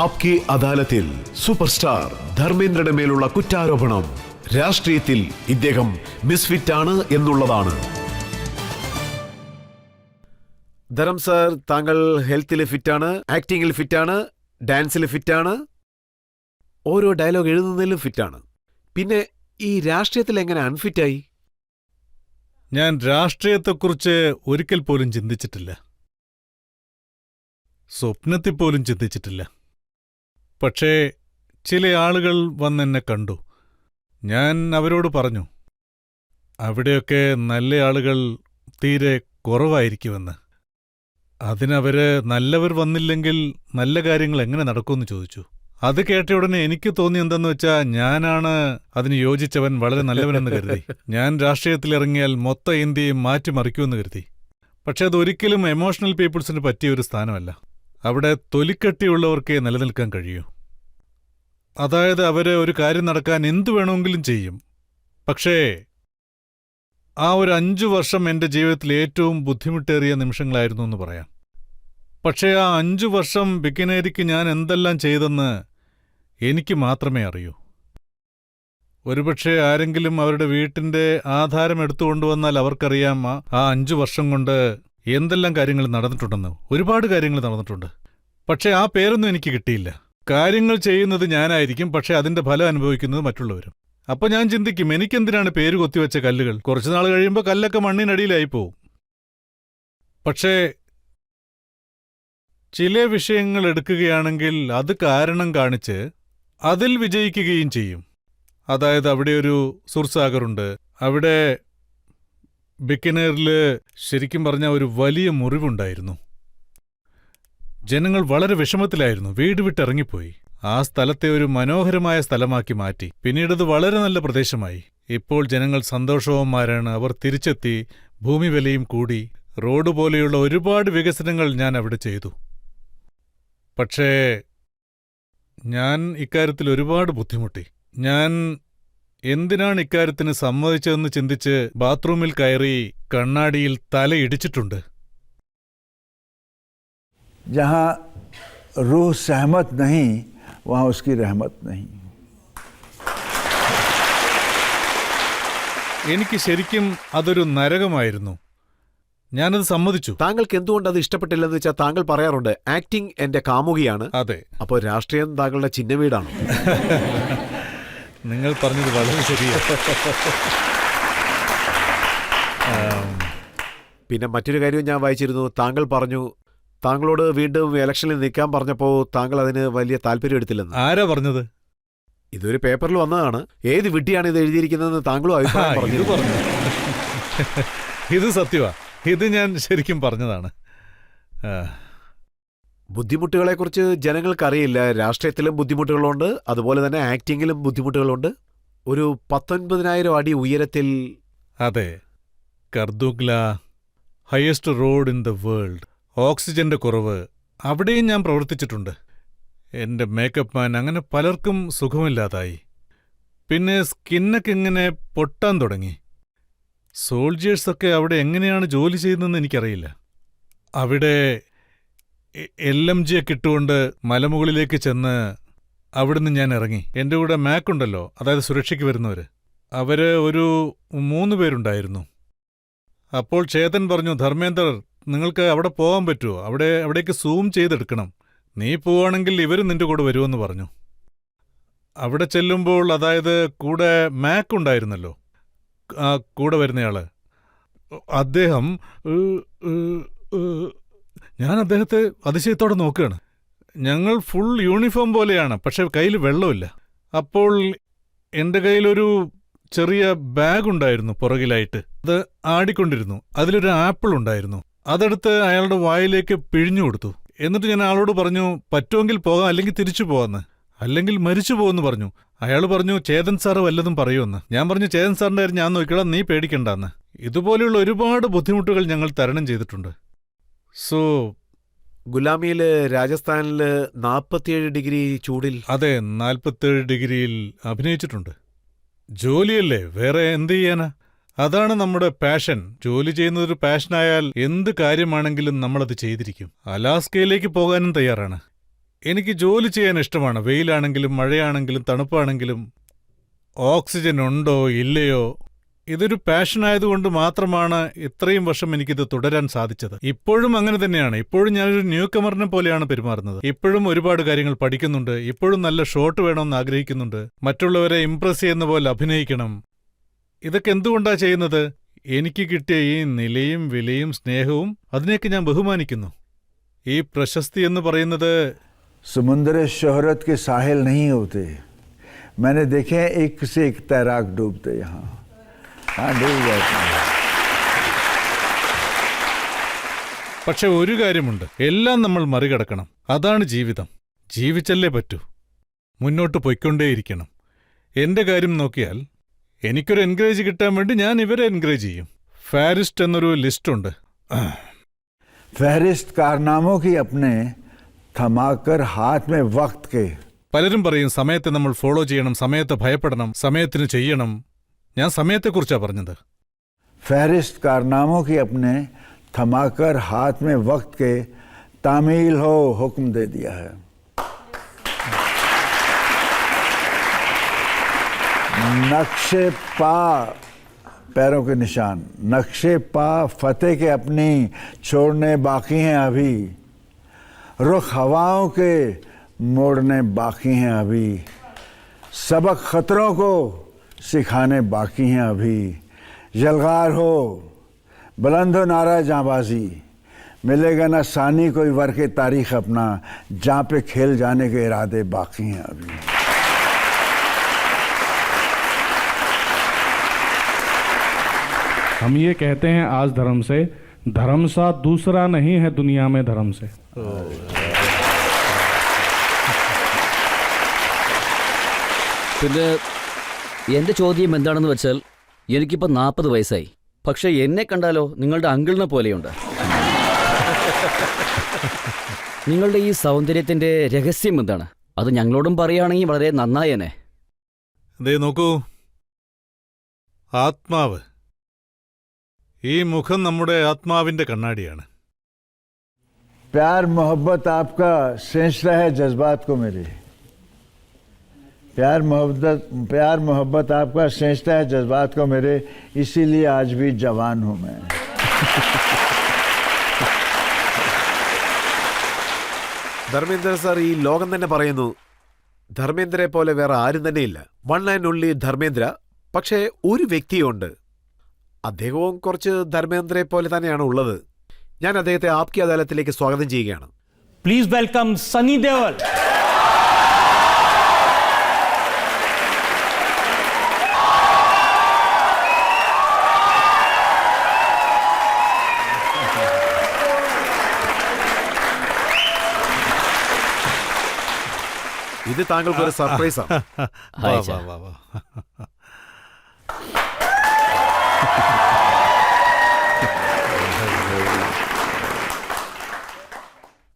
ആപ്കി അദാലത്തിൽ super star ധർമ്മേന്ദ്രയുടെ മേലുള്ള കുറ്റാരോപണം രാഷ്ട്രീയത്തിൽ ഇദ്ദേഹം മിസ്ഫിറ്റ് ആണ് എന്നുള്ളതാണ്. ധരം സർ, താങ്കൾ ഹെൽത്തിൽ ഫിറ്റാണ്, ആക്ടിങ്ങിൽ ഫിറ്റാണ്, ഡാൻസിൽ ഫിറ്റാണ്, ഓരോ ഡയലോഗ് എഴുതുന്നതിലും ഫിറ്റാണ്. പിന്നെ ഈ രാഷ്ട്രീയത്തിൽ എങ്ങനെ അൺഫിറ്റായി? ഞാൻ രാഷ്ട്രീയത്തെക്കുറിച്ച് ഒരിക്കൽ പോലും ചിന്തിച്ചിട്ടില്ല, സ്വപ്നത്തിൽ പോലും ചിന്തിച്ചിട്ടില്ല. പക്ഷേ ചില ആളുകൾ വന്നെന്നെ കണ്ടു. ഞാൻ അവരോട് പറഞ്ഞു, അവിടെയൊക്കെ നല്ല ആളുകൾ തീരെ കുറവായിരിക്കുമെന്ന്. അതിനവര് നല്ലവർ വന്നില്ലെങ്കിൽ നല്ല കാര്യങ്ങൾ എങ്ങനെ നടക്കുമെന്ന് ചോദിച്ചു. അത് കേട്ട ഉടനെ എനിക്ക് തോന്നിയെന്തെന്ന് വെച്ചാൽ ഞാനാണ് അതിന് യോജിച്ചവൻ, വളരെ നല്ലവനെന്ന് കരുതി. ഞാൻ രാഷ്ട്രീയത്തിലിറങ്ങിയാൽ മൊത്തം ഇന്ത്യയും മാറ്റിമറിക്കുമെന്ന് കരുതി. പക്ഷെ അതൊരിക്കലും എമോഷണൽ പീപ്പിൾസിന് പറ്റിയ ഒരു സ്ഥാനമല്ല. അവിടെ തൊലിക്കട്ടിയുള്ളവർക്കേ നിലനിൽക്കാൻ കഴിയൂ. അതായത് അവര് ഒരു കാര്യം നടക്കാൻ എന്തു വേണമെങ്കിലും ചെയ്യും. പക്ഷേ ആ ഒരു 5 വർഷം എൻ്റെ ജീവിതത്തിൽ ഏറ്റവും ബുദ്ധിമുട്ടേറിയ നിമിഷങ്ങളായിരുന്നു എന്ന് പറയാം. പക്ഷേ ആ 5 വർഷം ബിക്കിനേരിക്ക് ഞാൻ എന്തെല്ലാം ചെയ്തെന്ന് എനിക്ക് മാത്രമേ അറിയൂ. ഒരുപക്ഷെ ആരെങ്കിലും അവരുടെ വീട്ടിൻ്റെ ആധാരം എടുത്തുകൊണ്ടുവന്നാൽ അവർക്കറിയാം ആ 5 വർഷം കൊണ്ട് എന്തെല്ലാം കാര്യങ്ങൾ നടന്നിട്ടുണ്ടെന്ന്. ഒരുപാട് കാര്യങ്ങൾ നടന്നിട്ടുണ്ട്. പക്ഷേ ആ പേരൊന്നും എനിക്ക് കിട്ടിയില്ല. കാര്യങ്ങൾ ചെയ്യുന്നത് ഞാനായിരിക്കും, പക്ഷെ അതിന്റെ ഫലം അനുഭവിക്കുന്നത് മറ്റുള്ളവരും. അപ്പൊ ഞാൻ ചിന്തിക്കും, എനിക്കെന്തിനാണ് പേര് കൊത്തിവെച്ച കല്ലുകൾ? കുറച്ചുനാൾ കഴിയുമ്പോൾ കല്ലൊക്കെ മണ്ണിനടിയിലായി പോവും. പക്ഷേ ചില വിഷയങ്ങൾ എടുക്കുകയാണെങ്കിൽ അത് കാരണം കാണിച്ച് അതിൽ വിജയിക്കുകയും ചെയ്യും. അതായത് അവിടെ ഒരു സുർസാഗറുണ്ട്. അവിടെ ബിക്കനേറിൽ ശരിക്കും പറഞ്ഞാൽ ഒരു വലിയ മുറിവുണ്ടായിരുന്നു. ജനങ്ങൾ വളരെ വിഷമത്തിലായിരുന്നു. വീട് വിട്ടിറങ്ങിപ്പോയി. ആ സ്ഥലത്തെ ഒരു മനോഹരമായ സ്ഥലമാക്കി മാറ്റി. പിന്നീടത് വളരെ നല്ല പ്രദേശമായി. ഇപ്പോൾ ജനങ്ങൾ സന്തോഷവന്മാരാണ്. അവർ തിരിച്ചെത്തി. ഭൂമി വിലയും കൂടി. റോഡ് പോലെയുള്ള ഒരുപാട് വികസനങ്ങൾ ഞാൻ അവിടെ ചെയ്തു. പക്ഷേ ഞാൻ ഇക്കാര്യത്തിൽ ഒരുപാട് ബുദ്ധിമുട്ടി. ഞാൻ എന്തിനാണ് ഇക്കാര്യത്തിന് സമ്മതിച്ചതെന്ന് ചിന്തിച്ച് ബാത്റൂമിൽ കയറി കണ്ണാടിയിൽ തലയിടിച്ചിട്ടുണ്ട്. जहाँ रूह सहमत नहीं वहाँ उसकी रहमत नहीं. എനിക്ക് ശരിക്കും അതൊരു നരകമായിരുന്നു. ഞാനത് സമ്മതിച്ചു. താങ്കൾക്ക് എന്തുകൊണ്ട് അത് ഇഷ്ടപ്പെട്ടില്ലെന്ന് വെച്ചാൽ താങ്കൾ പറയാറുണ്ട്, ആക്ടിംഗ് എന്റെ കാമുകിയാണ്. അതെ. അപ്പോൾ രാഷ്ട്രീയം താങ്കളുടെ ചിഹ്നവീടാണ്. നിങ്ങൾ പറഞ്ഞത് വളരെ ശരിയാണ്. പിന്നെ മറ്റൊരു കാര്യവും ഞാൻ വായിച്ചിരുന്നു. താങ്കൾ പറഞ്ഞു താങ്കളോട് വീണ്ടും ഇലക്ഷനിൽ നിൽക്കാൻ പറഞ്ഞപ്പോൾ താങ്കൾ അതിന് വലിയ താല്പര്യം എടുത്തില്ലെന്ന്. ആരാ പറഞ്ഞത്? ഇതൊരു പേപ്പറിൽ വന്നതാണ്. ഏത് വിഡ്ഢിയാണ് ഇത് എഴുതിയിരിക്കുന്നതെന്ന് താങ്കളും അഭിപ്രായം പറഞ്ഞു. ഇത് സത്യമാ. ഇത് ഞാൻ ശരിക്കും പറഞ്ഞതാണ്. ബുദ്ധിമുട്ടുകളെക്കുറിച്ച് ജനങ്ങൾക്കറിയില്ല. രാഷ്ട്രീയത്തിലും ബുദ്ധിമുട്ടുകളുണ്ട്, അതുപോലെ തന്നെ ആക്ടിങ്ങിലും ബുദ്ധിമുട്ടുകളുണ്ട്. ഒരു 19,000 അടി ഉയരത്തിൽ. അതെ, Khardungla, highest road in the world. ഓക്സിജന്റെ കുറവ്, അവിടെയും ഞാൻ പ്രവർത്തിച്ചിട്ടുണ്ട്. എൻ്റെ മേക്കപ്പ് മാൻ, അങ്ങനെ പലർക്കും സുഖമില്ലാതായി. പിന്നെ സ്കിന്നൊക്കെ ഇങ്ങനെ പൊട്ടാൻ തുടങ്ങി. സോൾജിയേഴ്സൊക്കെ അവിടെ എങ്ങനെയാണ് ജോലി ചെയ്യുന്നതെന്ന് എനിക്കറിയില്ല. അവിടെ LMG ഒക്കെ ഇട്ടുകൊണ്ട് മലമുകളിലേക്ക് ചെന്ന് അവിടുന്ന് ഞാൻ ഇറങ്ങി. എൻ്റെ കൂടെ മാക്കുണ്ടല്ലോ, അതായത് സുരക്ഷയ്ക്ക് വരുന്നവർ, അവര് ഒരു 3 പേരുണ്ടായിരുന്നു. അപ്പോൾ ചേതൻ പറഞ്ഞു, ധർമ്മേന്ദർ, നിങ്ങൾക്ക് അവിടെ പോകാൻ പറ്റുമോ? അവിടേക്ക് സൂം ചെയ്തെടുക്കണം. നീ പോവാണെങ്കിൽ ഇവരും നിന്റെ കൂടെ വരുമെന്ന് പറഞ്ഞു. അവിടെ ചെല്ലുമ്പോൾ, അതായത് കൂടെ മാക്കുണ്ടായിരുന്നല്ലോ, ആ കൂടെ വരുന്നയാള്, അദ്ദേഹം, ഞാൻ അദ്ദേഹത്തെ അതിശയത്തോടെ നോക്കുകയാണ്. ഞങ്ങൾ ഫുൾ യൂണിഫോം പോലെയാണ്, പക്ഷെ കയ്യിൽ വെള്ളമില്ല. അപ്പോൾ എൻ്റെ കയ്യിലൊരു ചെറിയ ബാഗുണ്ടായിരുന്നു പുറകിലായിട്ട്. അത് ആടിക്കൊണ്ടിരുന്നു. അതിലൊരു ആപ്പിൾ ഉണ്ടായിരുന്നു. അതെടുത്ത് അയാളുടെ വായിലേക്ക് പിഴിഞ്ഞു കൊടുത്തു. എന്നിട്ട് ഞാൻ ആളോട് പറഞ്ഞു, പറ്റുമെങ്കിൽ പോകാം, അല്ലെങ്കിൽ തിരിച്ചു പോകാമെന്ന്, അല്ലെങ്കിൽ മരിച്ചു പോകുമെന്ന് പറഞ്ഞു. അയാൾ പറഞ്ഞു, ചേതൻ സാറ് വല്ലതും പറയുമെന്ന്. ഞാൻ പറഞ്ഞു, ചേതൻ സാറിന്റെ കാര്യം ഞാൻ നോക്കിക്കോളാം, നീ പേടിക്കണ്ടെന്ന്. ഇതുപോലെയുള്ള ഒരുപാട് ബുദ്ധിമുട്ടുകൾ ഞങ്ങൾ തരണം ചെയ്തിട്ടുണ്ട്. സോ ഗുലാമിയില് രാജസ്ഥാനില് 47 ഡിഗ്രി ചൂടിൽ. അതെ, 47 ഡിഗ്രിയിൽ അഭിനയിച്ചിട്ടുണ്ട്. ജോലിയല്ലേ, വേറെ എന്ത് ചെയ്യാനാ? അതാണ് നമ്മുടെ പാഷൻ. ജോലി ചെയ്യുന്നതൊരു പാഷനായാൽ എന്ത് കാര്യമാണെങ്കിലും നമ്മളത് ചെയ്തിരിക്കും. അലാസ്കയിലേക്ക് പോകാനും തയ്യാറാണ്. എനിക്ക് ജോലി ചെയ്യാൻ ഇഷ്ടമാണ്. വെയിലാണെങ്കിലും മഴയാണെങ്കിലും തണുപ്പാണെങ്കിലും. ഓക്സിജൻ ഉണ്ടോ ഇല്ലയോ, ഇതൊരു പാഷനായതുകൊണ്ട് മാത്രമാണ് ഇത്രയും വർഷം എനിക്കിത് തുടരാൻ സാധിച്ചത്. ഇപ്പോഴും അങ്ങനെ തന്നെയാണ്. ഇപ്പോഴും ഞാനൊരു ന്യൂ കമറിനെ പോലെയാണ് പെരുമാറുന്നത്. ഇപ്പോഴും ഒരുപാട് കാര്യങ്ങൾ പഠിക്കുന്നുണ്ട്. ഇപ്പോഴും നല്ല ഷോട്ട് വേണമെന്ന് ആഗ്രഹിക്കുന്നുണ്ട്. മറ്റുള്ളവരെ ഇംപ്രസ് ചെയ്യുന്ന പോലെ അഭിനയിക്കണം. ഇതൊക്കെ എന്തുകൊണ്ടാ ചെയ്യുന്നത്? എനിക്ക് കിട്ടിയ ഈ നിലയും വിലയും സ്നേഹവും അതിനെയൊക്കെ ഞാൻ ബഹുമാനിക്കുന്നു. ഈ പ്രശസ്തി എന്ന് പറയുന്നത് समुद्र शोहरत के साहिल नहीं होते. मैंने देखे हैं एक से एक तैराक डूबते यहाँ. हाँ, डूब जाते हैं. പക്ഷെ ഒരു കാര്യമുണ്ട്, എല്ലാം നമ്മൾ മറികടക്കണം. അതാണ് ജീവിതം. ജീവിച്ചല്ലേ പറ്റൂ. മുന്നോട്ട് പൊയ്ക്കൊണ്ടേയിരിക്കണം. എന്റെ കാര്യം നോക്കിയാൽ എനിക്കൊരു എൻകറേജ് കിട്ടാൻ വേണ്ടി ഞാൻ ഇവരെ എൻകറേജ് ചെയ്യും. ഫാരിസ്റ്റ് എന്നൊരു ലിസ്റ്റുണ്ട്. फहरिस्त कारनामों की अपने थमाकर हाथ में वक्त के. പലരും പറയും സമയത്തെ നമ്മൾ ഫോളോ ചെയ്യണം, സമയത്തെ ഭയപ്പെടണം, സമയത്തിന് ചെയ്യണം. ഞാൻ സമയത്തെക്കുറിച്ചാണ് പറഞ്ഞത്. फहरिस्त कारनामों की अपने थमाकर हाथ में वक्त के तामील हो हुक्म दे दिया है. नक्शे पा पैरों के निशान, नक्शे पा फतेह के अपनी छोड़ने बाकी हैं अभी. रुख हवाओं के मोड़ने बाकी हैं अभी. सबक खतरों को सिखाने बाकी हैं अभी. यलगार हो, बुलंद हो नारा जांबाजी. मिलेगा ना सानी कोई वर के तारीख अपना, जहाँ पे खेल जाने के इरादे बाकी हैं अभी. हम ये कहते हैं आज धर्म से, धर्म सा दूसरा नहीं है दुनिया में धर्म से. പിന്നെ എൻ്റെ ചോദ്യം എന്താണെന്ന് വെച്ചാൽ, എനിക്കിപ്പോൾ 40 വയസ്സായി. പക്ഷെ എന്നെ കണ്ടാലോ നിങ്ങളുടെ അങ്കിളിനെ പോലെയുണ്ട്. നിങ്ങളുടെ ഈ സൗന്ദര്യത്തിന്റെ രഹസ്യം എന്താണ്? അത് ഞങ്ങളോടും പറയുകയാണെങ്കിൽ വളരെ നന്നായേനെ. ദേ നോക്കൂ, ആത്മാവ്. ഈ മുഖം നമ്മുടെ ആത്മാവിന്റെ കണ്ണാടിയാണ്. प्यार मोहब्बत आपका सेंचता है जज्बात को मेरे. प्यार मोहब्बत आपका सेंचता है जज्बात को मेरे. इसीलिए आज भी जवान हूँ मैं. ധർമ്മേന്ദ്ര സാർ, ഈ ലോകം തന്നെ പറയുന്നു ധർമ്മേന്ദ്രയെ പോലെ വേറെ ആരും തന്നെയില്ല. One and only Dharmendra. പക്ഷേ ഒരു വ്യക്തിയുണ്ട്, അദ്ദേഹവും കുറച്ച് ധർമ്മേന്ദ്രയെ പോലെ തന്നെയാണ് ഉള്ളത്. ഞാൻ അദ്ദേഹത്തെ ആപ്കി അദാലത്തിലേക്ക് സ്വാഗതം ചെയ്യുകയാണ്. Please welcome Sunny Deol. ഇത് താങ്കൾക്കൊരു സർപ്രൈസാണ്. വാ, വാ, വാ, വാ.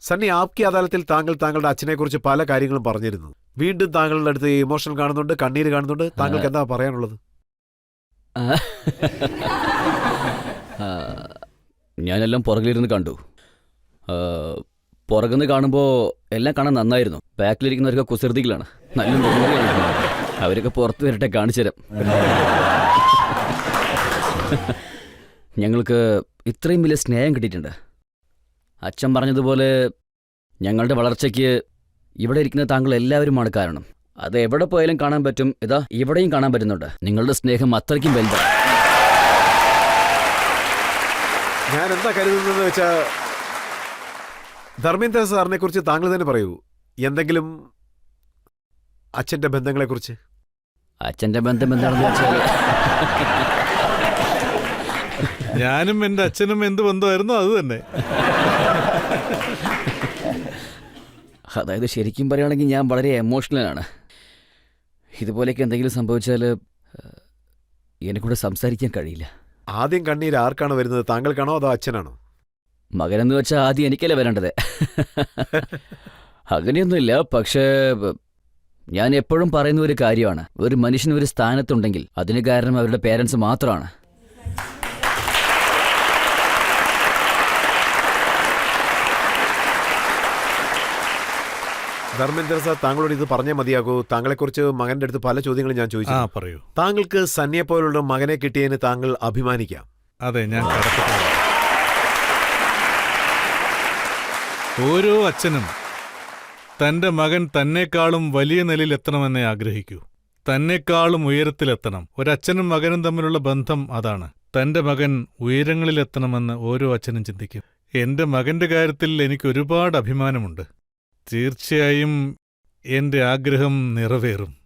സണ്ണി, ആപ്കി അദാലത്തിൽ താങ്കൾ താങ്കളുടെ അച്ഛനെക്കുറിച്ച് പല കാര്യങ്ങളും പറഞ്ഞിരുന്നു. വീണ്ടും താങ്കളുടെ അടുത്ത് ഇമോഷൻ കാണുന്നുണ്ട്, കണ്ണീര് കാണുന്നുണ്ട്. താങ്കൾക്ക് എന്താ പറയാനുള്ളത്? ഞാനെല്ലാം പുറകിലിരുന്ന് കണ്ടു. പുറകുന്ന് കാണുമ്പോൾ എല്ലാം കാണാൻ നന്നായിരുന്നു. ബാക്കിലിരിക്കുന്നവരൊക്കെ കുസൃതികളാണ്, നല്ല മുഖങ്ങളാണ്. അവരൊക്കെ പുറത്ത് വരട്ടെ, കാണിച്ചു തരാം. ഞങ്ങൾക്ക് ഇത്രയും വലിയ സ്നേഹം കിട്ടിയിട്ടുണ്ട്. അച്ഛൻ പറഞ്ഞതുപോലെ ഞങ്ങളുടെ വളർച്ചയ്ക്ക് ഇവിടെ ഇരിക്കുന്ന താങ്കൾ എല്ലാവരുമാണ് കാരണം. അത് എവിടെ പോയാലും കാണാൻ പറ്റും. ഇതാ ഇവിടെയും കാണാൻ പറ്റുന്നുണ്ട്. നിങ്ങളുടെ സ്നേഹം അത്രയ്ക്കും വലുതാണ്. ഞാൻ എന്താ കരുതുന്നത് വെച്ചാ, ധർമ്മേന്ദ്ര സാറിനെ കുറിച്ച് താങ്കൾ തന്നെ പറയൂ. എന്തെങ്കിലും അച്ഛന്റെ ബന്ധങ്ങളെക്കുറിച്ച്. അച്ഛൻ്റെ ബന്ധം എന്താണെന്ന് വെച്ചാൽ, ഞാനും എൻ്റെ അച്ഛനും എന്ത് ബന്ധമായിരുന്നു അത് തന്നെ. അതായത് ശരിക്കും പറയുകയാണെങ്കിൽ ഞാൻ വളരെ എമോഷണലാണ്. ഇതുപോലെയൊക്കെ എന്തെങ്കിലും സംഭവിച്ചാൽ എന്നെക്കൂടെ സംസാരിക്കാൻ കഴിയില്ല. ആദ്യം കണ്ണീര് ആർക്കാണ് വരുന്നത്, താങ്കൾക്കാണോ അതോ അച്ഛനാണോ? മകനെന്ന് വെച്ചാൽ ആദ്യം എനിക്കല്ലേ വരേണ്ടത്. അങ്ങനെയൊന്നുമില്ല. പക്ഷേ ഞാൻ എപ്പോഴും പറയുന്ന ഒരു കാര്യമാണ്, ഒരു മനുഷ്യൻ ഒരു സ്ഥാനത്തുണ്ടെങ്കിൽ അതിന് കാരണം അവരുടെ പേരൻസ് മാത്രമാണ്. ധർമ്മേന്ദ്ര സാർ താങ്കളോട് ഇത് പറഞ്ഞേ മതിയാകൂ. താങ്കളെക്കുറിച്ച് മകന്റെ അടുത്ത് പല ചോദ്യങ്ങളും ഞാൻ ആ ചോദിച്ചു. പറയൂ. താങ്കൾക്ക് സന്നിയെ പോലുള്ള മകനെ കിട്ടിയതിന് താങ്കൾ അഭിമാനിക്കാം. അതെ, ഞാൻ കടപ്പെട്ടാണ്. ഓരോ അച്ഛനും തന്റെ മകൻ തന്നെക്കാളും വലിയ നിലയിലെത്തണമെന്നേ ആഗ്രഹിക്കൂ. തന്നെക്കാളും ഉയരത്തിലെത്തണം. ഒരച്ഛനും മകനും തമ്മിലുള്ള ബന്ധം അതാണ്. തന്റെ മകൻ ഉയരങ്ങളിലെത്തണമെന്ന് ഓരോ അച്ഛനും ചിന്തിക്കും. എന്റെ മകന്റെ കാര്യത്തിൽ എനിക്ക് ഒരുപാട് അഭിമാനമുണ്ട്. തീർച്ചയായും എന്റെ ആഗ്രഹം നിറവേറും.